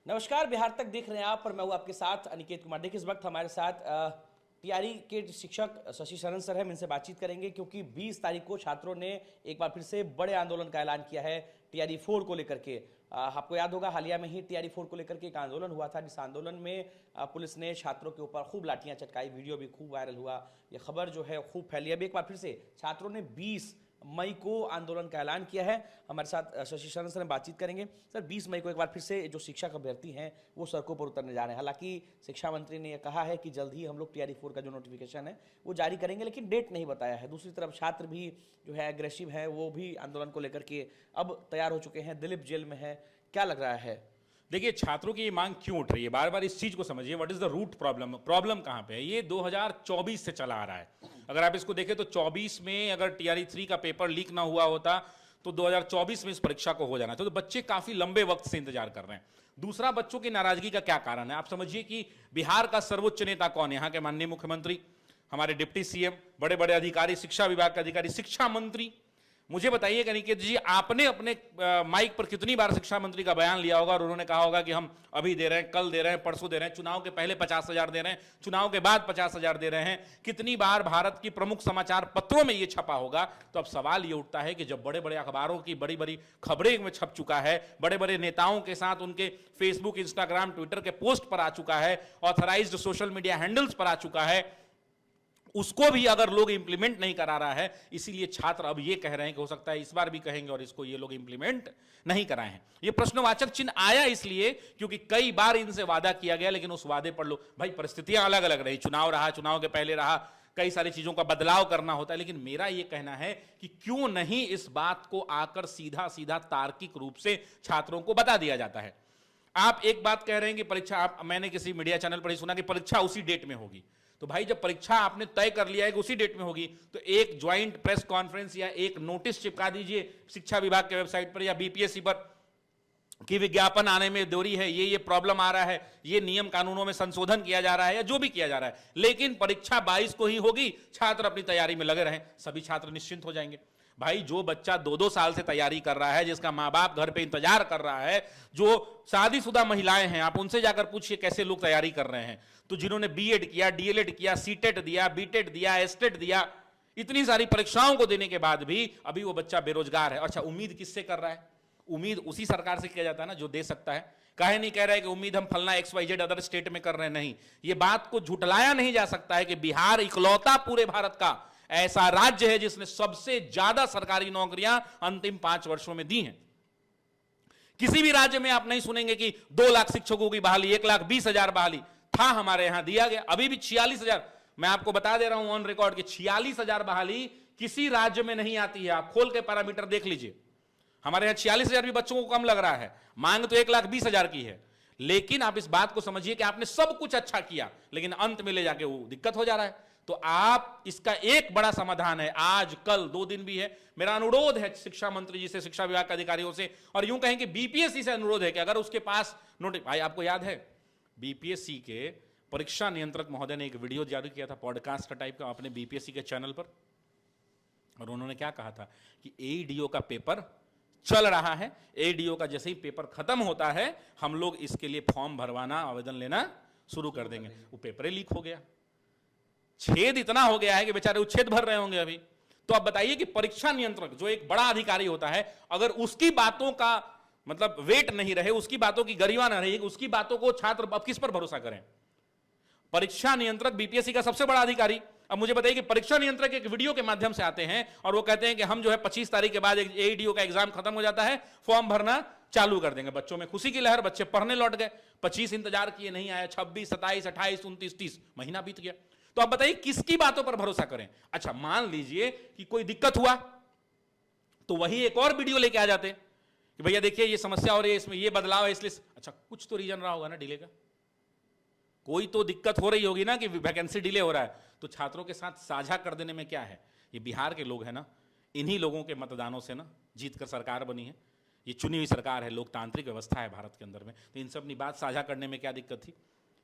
नमस्कार, बिहार तक देख रहे हैं आप, पर मैं हूं आपके साथ अनिकेत कुमार। देखिए, इस वक्त हमारे साथ टीआरई के शिक्षक शशि शरण सर हैं। इनसे बातचीत करेंगे क्योंकि 20 तारीख को छात्रों ने एक बार फिर से बड़े आंदोलन का ऐलान किया है टीआरई 4 को लेकर के। आपको याद होगा, हालिया में ही टीआरई 4 को लेकर के एक आंदोलन हुआ था, जिस आंदोलन में पुलिस ने छात्रों के ऊपर खूब लाठियां चटकाई। वीडियो भी खूब वायरल हुआ, ये खबर जो है खूब फैली। अब एक बार फिर से छात्रों ने 20 मई को आंदोलन का ऐलान किया है। हमारे साथ शशि शरण सर बातचीत करेंगे। सर, 20 मई को एक बार फिर से जो शिक्षक अभ्यर्थी हैं वो सड़कों पर उतरने जा रहे हैं। हालांकि शिक्षा मंत्री ने यह कहा है कि जल्द ही हम लोग टीआरई 4 का जो नोटिफिकेशन है वो जारी करेंगे, लेकिन डेट नहीं बताया है। दूसरी तरफ छात्र भी जो है एग्रेसिव है, वो भी आंदोलन को लेकर के अब तैयार हो चुके हैं। दिलीप जेल में है, क्या लग रहा है? देखिए, छात्रों की ये मांग क्यों उठ रही है, बार बार इस चीज को समझिए। What is the root problem? Problem कहां पे है? ये 2024 से चला आ रहा है। अगर आप इसको देखें तो 24 में अगर टीआरई 3 का पेपर लीक ना हुआ होता तो 2024 में इस परीक्षा को हो जाना था। तो बच्चे काफी लंबे वक्त से इंतजार कर रहे हैं। दूसरा, बच्चों की नाराजगी का क्या कारण है? आप समझिए कि बिहार का सर्वोच्च नेता कौन है? यहाँ के माननीय मुख्यमंत्री, हमारे डिप्टी सीएम, बड़े बड़े अधिकारी, शिक्षा विभाग के अधिकारी, शिक्षा मंत्री। मुझे बताइए अनिकेत जी, आपने अपने माइक पर कितनी बार शिक्षा मंत्री का बयान लिया होगा और उन्होंने कहा होगा कि हम अभी दे रहे हैं, कल दे रहे हैं, परसों दे रहे हैं, चुनाव के पहले 50,000 दे रहे हैं, चुनाव के बाद 50,000 दे रहे हैं? कितनी बार भारत की प्रमुख समाचार पत्रों में यह छपा होगा? तो अब सवाल यह उठता है कि जब बड़े बड़े अखबारों की बड़ी बड़ी खबरें में छप चुका है, बड़े बड़े नेताओं के साथ उनके फेसबुक, इंस्टाग्राम, ट्विटर के पोस्ट पर आ चुका है, ऑथराइज्ड सोशल मीडिया हैंडल्स पर आ चुका है, उसको भी अगर लोग इंप्लीमेंट नहीं करा रहा है, इसीलिए छात्र अब ये कह रहे हैं कि हो सकता है इस बार भी कहेंगे और इसको ये लोग इंप्लीमेंट नहीं कराए हैं। ये प्रश्नवाचक चिन्ह आया इसलिए क्योंकि कई बार इनसे वादा किया गया, लेकिन उस वादे पर लोग, भाई परिस्थितियां अलग अलग रही, चुनाव रहा, चुनाव के पहले रहा, कई सारी चीजों का बदलाव करना होता है। लेकिन मेरा यह कहना है कि क्यों नहीं इस बात को आकर सीधा सीधा तार्किक रूप से छात्रों को बता दिया जाता है। आप एक बात कह रहे हैं कि परीक्षा, मैंने किसी मीडिया चैनल पर ही सुना कि परीक्षा उसी डेट में होगी। तो भाई, जब परीक्षा आपने तय कर लिया है कि उसी डेट में होगी, तो एक ज्वाइंट प्रेस कॉन्फ्रेंस या एक नोटिस चिपका दीजिए शिक्षा विभाग के वेबसाइट पर या बीपीएससी पर कि विज्ञापन आने में देरी है, ये प्रॉब्लम आ रहा है, ये नियम कानूनों में संशोधन किया जा रहा है या जो भी किया जा रहा है, लेकिन परीक्षा 22 को ही होगी। छात्र अपनी तैयारी में लगे रहें, सभी छात्र निश्चिंत हो जाएंगे। भाई, जो बच्चा 2-2 साल से तैयारी कर रहा है, जिसका माँ बाप घर पे इंतजार कर रहा है, जो शादीशुदा महिलाएं हैं, आप उनसे जाकर पूछिए कैसे लोग तैयारी कर रहे हैं। तो जिन्होंने बीएड किया, डीएलएड किया, सीटेट दिया, बीटेट दिया, एस्टेट दिया, इतनी सारी परीक्षाओं को देने के बाद भी अभी वो बच्चा बेरोजगार है। अच्छा, उम्मीद किससे कर रहा है? उम्मीद उसी सरकार से किया जाता है ना जो दे सकता है। काहे नहीं कह रहा है कि उम्मीद हम फलना XYZ अदर स्टेट में कर रहे हैं? नहीं, ये बात को झुटलाया नहीं जा सकता है कि बिहार इकलौता पूरे भारत का ऐसा राज्य है जिसने सबसे ज्यादा सरकारी नौकरियां अंतिम 5 वर्षों में दी हैं। किसी भी राज्य में आप नहीं सुनेंगे कि 2 लाख शिक्षकों की बहाली, 1,20,000 बहाली था, हमारे यहां दिया गया। अभी भी 46,000, मैं आपको बता दे रहा हूं ऑन रिकॉर्ड कि 46,000 बहाली किसी राज्य में नहीं आती है। आप खोल के पैरामीटर देख लीजिए। हमारे यहां 46,000 भी बच्चों को कम लग रहा है, मांग तो 1,20,000 की है। लेकिन आप इस बात को समझिए कि आपने सब कुछ अच्छा किया, लेकिन अंत में ले जाके वो दिक्कत हो जा रहा है। तो आप, इसका एक बड़ा समाधान है, आज कल 2 दिन भी है, मेरा अनुरोध है शिक्षा मंत्री जी से, शिक्षा विभाग के अधिकारियों से, और यूं कहें कि बीपीएससी से अनुरोध है कि अगर उसके पास भाई, आपको याद है बीपीएससी के परीक्षा नियंत्रक महोदय ने एक वीडियो जारी किया था, पॉडकास्ट टाइप का, अपने बीपीएससी के चैनल पर, और उन्होंने क्या कहा था कि एईडीओ का पेपर चल रहा है, एईडीओ का जैसे ही पेपर खत्म होता है हम लोग इसके लिए फॉर्म भरवाना, आवेदन लेना शुरू कर देंगे। वो पेपर लीक हो गया, छेद इतना हो गया है कि बेचारे उच्छेद भर रहे होंगे अभी। तो अब बताइए कि परीक्षा नियंत्रक जो एक बड़ा अधिकारी होता है, अगर उसकी बातों का मतलब वेट नहीं रहे, उसकी बातों की गरिमा न रही, उसकी बातों को छात्र अब किस पर भरोसा करें? परीक्षा नियंत्रक बीपीएससी का सबसे बड़ा अधिकारी, अब मुझे बताइए कि परीक्षा नियंत्रक एक वीडियो के माध्यम से आते हैं और वो कहते हैं कि हम जो है 25 तारीख के बाद एईडीओ का एग्जाम खत्म हो जाता है, फॉर्म भरना चालू कर देंगे। बच्चों में खुशी की लहर, बच्चे पढ़ने लौट गए। 25 इंतजार किए, नहीं आया, 26, 27, 28, 29, 30 महीना बीत गया। तो अब बताइए किसकी बातों पर भरोसा करें? अच्छा, मान लीजिए कि कोई दिक्कत हुआ तो वही एक और वीडियो लेके आ जाते कि भैया देखिए ये समस्या हो रही है, इसमें ये बदलाव है, इसलिए। अच्छा, कुछ तो रीजन रहा होगा ना डिले का, कोई तो दिक्कत हो रही होगी ना कि वैकेंसी डिले हो रहा है। तो छात्रों के साथ साझा कर देने में क्या है? ये बिहार के लोग हैं ना, इन्हीं लोगों के मतदानों से ना जीत कर सरकार बनी है, ये चुनी हुई सरकार है, लोकतांत्रिक व्यवस्था है भारत के अंदर में। तो इन सब अपनी बात साझा करने में क्या दिक्कत थी?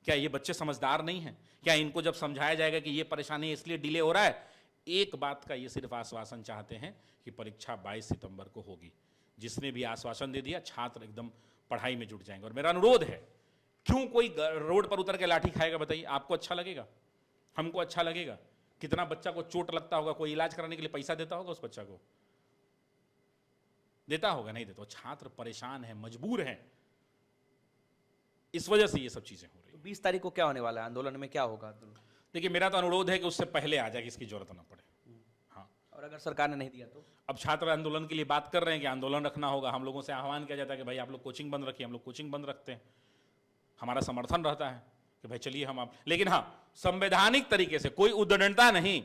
क्या ये बच्चे समझदार नहीं हैं? क्या इनको जब समझाया जाएगा कि ये परेशानी इसलिए डिले हो रहा है? एक बात का ये सिर्फ आश्वासन चाहते हैं कि परीक्षा 22 सितंबर को होगी। जिसने भी आश्वासन दे दिया, छात्र एकदम पढ़ाई में जुट जाएंगे। और मेरा अनुरोध है, क्यों कोई रोड पर उतर के लाठी खाएगा बताइए? आपको अच्छा लगेगा? हमको अच्छा लगेगा? कितना बच्चा को चोट लगता होगा, कोई इलाज कराने के लिए पैसा देता होगा उस बच्चा को? देता होगा? नहीं देता। छात्र परेशान है, मजबूर है, इस वजह से ये सब चीजें हो रही है। 20 तारीख को क्या होने वाला है? आंदोलन में क्या होगा? देखिए, मेरा तो अनुरोध है कि उससे पहले आ जाए, इसकी जरूरत ना पड़े। हाँ, और अगर सरकार ने नहीं दिया तो? अब छात्र आंदोलन के लिए बात कर रहे हैं कि आंदोलन रखना होगा। हम लोगों से आह्वान किया जाता है कि भाई आप लोग कोचिंग बंद रखिए, हम लोग कोचिंग बंद रखते हैं। हमारा समर्थन रहता है कि भाई चलिए हम आप, लेकिन हाँ, संवैधानिक तरीके से, कोई उद्दंडता नहीं।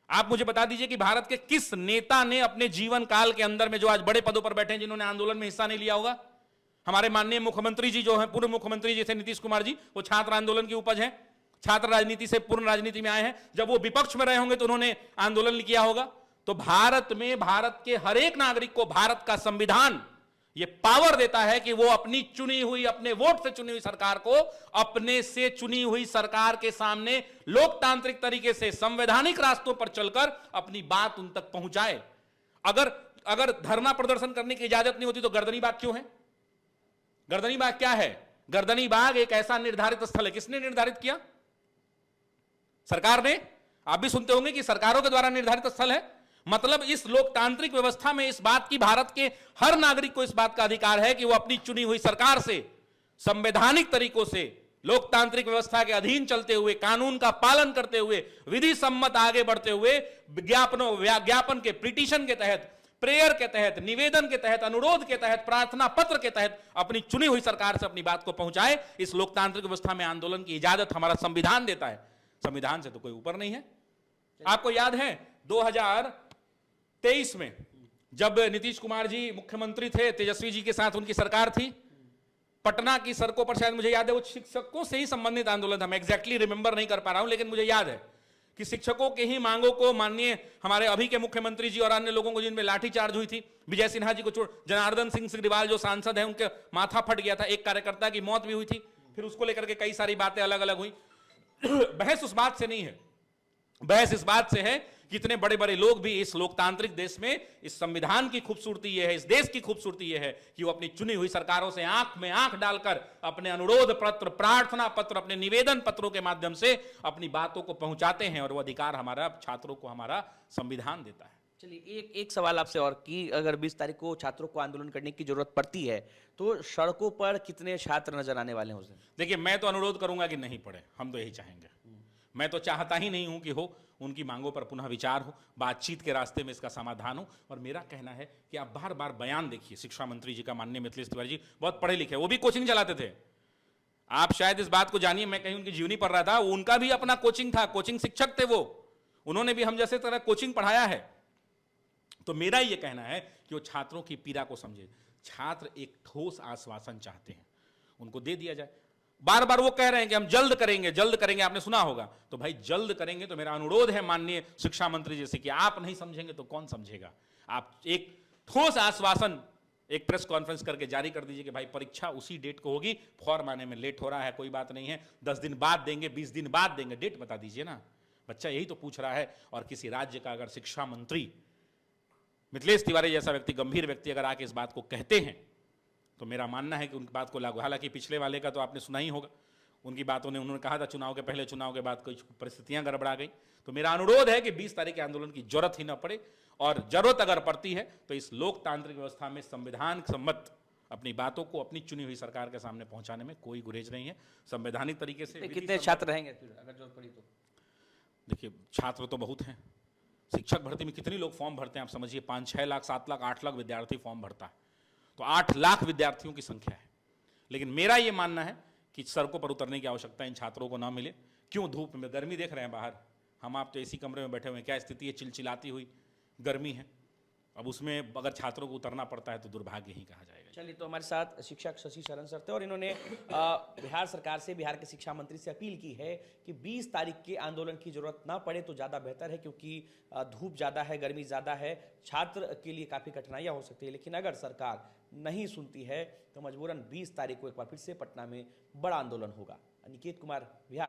आप मुझे बता दीजिए कि भारत के किस नेता ने अपने जीवन काल के अंदर में, जो आज बड़े पदों पर बैठे हैं, जिन्होंने आंदोलन में हिस्सा नहीं लिया होगा? हमारे माननीय मुख्यमंत्री जी जो हैं, पूर्व मुख्यमंत्री जी थे नीतीश कुमार जी, वो छात्र आंदोलन की उपज हैं। छात्र राजनीति से पूर्ण राजनीति में आए हैं। जब वो विपक्ष में रहे होंगे तो उन्होंने आंदोलन किया होगा। तो भारत में, भारत के हर एक नागरिक को भारत का संविधान ये पावर देता है कि वो अपनी चुनी हुई, अपने वोट से चुनी हुई सरकार को, अपने से चुनी हुई सरकार के सामने लोकतांत्रिक तरीके से, संवैधानिक रास्तों पर चलकर अपनी बात उन तक पहुंचाए। अगर धरना प्रदर्शन करने की इजाजत नहीं होती तो गर्दनी बाग क्यों है? गर्दनी बाग क्या है? गर्दनी बाग एक ऐसा निर्धारित स्थल है। किसने निर्धारित किया? सरकार ने। आप भी सुनते होंगे कि सरकारों के द्वारा निर्धारित स्थल है। मतलब इस लोकतांत्रिक व्यवस्था में इस बात की, भारत के हर नागरिक को इस बात का अधिकार है कि वो अपनी चुनी हुई सरकार से संवैधानिक तरीकों से, लोकतांत्रिक व्यवस्था के अधीन चलते हुए, कानून का पालन करते हुए, विधि सम्मत आगे बढ़ते हुए, ज्ञापन के, पिटीशन के तहत, प्रेयर के तहत, निवेदन के तहत, अनुरोध के तहत, प्रार्थना पत्र के तहत अपनी चुनी हुई सरकार से अपनी बात को पहुंचाए। इस लोकतांत्रिक व्यवस्था में आंदोलन की इजाजत हमारा संविधान देता है। संविधान से तो कोई ऊपर नहीं है। आपको याद है 2023 में जब नीतीश कुमार जी मुख्यमंत्री थे, तेजस्वी जी के साथ उनकी सरकार थी, पटना की सड़कों पर, शायद मुझे याद है वो शिक्षकों से ही संबंधित आंदोलन था। मैं एग्जैक्टली रिमेंबर नहीं कर पा रहा हूं, लेकिन मुझे याद है कि शिक्षकों के ही मांगों को माननीय हमारे अभी के मुख्यमंत्री जी और अन्य लोगों को, जिनमें लाठीचार्ज हुई थी, विजय सिन्हा जी को छोड़, जनार्दन सिंह सिग्रीवाल जो सांसद हैं, उनके माथा फट गया था, एक कार्यकर्ता की मौत भी हुई थी। फिर उसको लेकर के कई सारी बातें अलग अलग हुई। बहस उस बात से नहीं है, बहस इस बात से है कि इतने बड़े बड़े लोग भी इस लोकतांत्रिक देश में, इस संविधान की खूबसूरती यह है, इस देश की खूबसूरती यह है कि वो अपनी चुनी हुई सरकारों से आंख में आंख डालकर अपने अनुरोध पत्र, प्रार्थना पत्र, अपने निवेदन पत्रों के माध्यम से अपनी बातों को पहुंचाते हैं। और वो अधिकार हमारा, छात्रों को हमारा संविधान देता है। चलिए एक सवाल आपसे और, कि अगर 20 तारीख को छात्रों को आंदोलन करने की जरूरत पड़ती है तो सड़कों पर कितने छात्र नजर आने वाले हैं उस दिन? देखिए, मैं तो अनुरोध करूंगा कि नहीं पड़े। हम तो यही चाहेंगे। मैं तो चाहता ही नहीं हूं कि हो, उनकी मांगों पर पुनः विचार हो, बातचीत के रास्ते में इसका समाधान हो। और मेरा कहना है कि आप बार बार बयान देखिए शिक्षा मंत्री जी का, माननीय मिथिलेश तिवारी जी बहुत पढ़े लिखे, वो भी कोचिंग चलाते थे। आप शायद इस बात को जानिए, मैं कहीं उनकी जीवनी पढ़ रहा था, उनका भी अपना कोचिंग था, कोचिंग शिक्षक थे वो, उन्होंने भी हम जैसे तरह कोचिंग पढ़ाया है। तो मेरा ये कहना है कि वो छात्रों की पीड़ा को समझे। छात्र एक ठोस आश्वासन चाहते हैं, उनको दे दिया जाए। बार बार वो कह रहे हैं कि हम जल्द करेंगे, जल्द करेंगे, आपने सुना होगा। तो भाई जल्द करेंगे तो मेरा अनुरोध है माननीय शिक्षा मंत्री जी से कि आप नहीं समझेंगे तो कौन समझेगा। आप एक ठोस आश्वासन एक प्रेस कॉन्फ्रेंस करके जारी कर दीजिए कि भाई परीक्षा उसी डेट को होगी, फॉर्म आने में लेट हो रहा है, कोई बात नहीं है, 10 दिन बाद देंगे, 20 दिन बाद देंगे, डेट बता दीजिए ना। बच्चा यही तो पूछ रहा है। और किसी राज्य का अगर शिक्षा मंत्री मिथिलेश तिवारी जैसा व्यक्ति, गंभीर व्यक्ति अगर आके इस बात को कहते हैं तो मेरा मानना है कि उनकी बात को लागू, हालांकि पिछले वाले का तो आपने सुना ही होगा, उनकी बातों ने, उन्होंने कहा था चुनाव के पहले, चुनाव के बाद कुछ परिस्थितियां गड़बड़ा गई। तो मेरा अनुरोध है कि 20 तारीख के आंदोलन की जरूरत ही ना पड़े, और जरूरत अगर पड़ती है तो इस लोकतांत्रिक व्यवस्था में संविधान सम्मत अपनी बातों को अपनी चुनी हुई सरकार के सामने पहुंचाने में कोई गुरेज नहीं है। संवैधानिक तरीके से कितने छात्र रहेंगे फिर अगर जरूरत पड़ी तो? देखिए, छात्र तो बहुत हैं। शिक्षक भर्ती में कितने लोग फॉर्म भरते हैं आप समझिए, 5-6 लाख, 7 लाख, 8 लाख विद्यार्थी फॉर्म भरता है, तो 8 लाख विद्यार्थियों की संख्या है। लेकिन मेरा यह मानना है कि सड़कों पर उतरने की आवश्यकता इन छात्रों को ना मिले। क्यों? धूप में, गर्मी देख रहे हैं बाहर, हम आप तो एसी कमरे में बैठे हुए हैं, क्या स्थिति है, चिलचिलाती हुई गर्मी है। अब उसमें अगर छात्रों को उतरना पड़ता है तो दुर्भाग्य ही कहा जाएगा। चलिए, तो हमारे साथ शिक्षक शशि शरण सर थे और इन्होंने बिहार सरकार से, बिहार के शिक्षा मंत्री से अपील की है कि 20 तारीख के आंदोलन की जरूरत ना पड़े तो ज़्यादा बेहतर है, क्योंकि धूप ज़्यादा है, गर्मी ज़्यादा है, छात्र के लिए काफ़ी कठिनाइयाँ हो सकती है। लेकिन अगर सरकार नहीं सुनती है तो मजबूरन 20 तारीख को एक बार फिर से पटना में बड़ा आंदोलन होगा। अनिकेत कुमार, बिहार।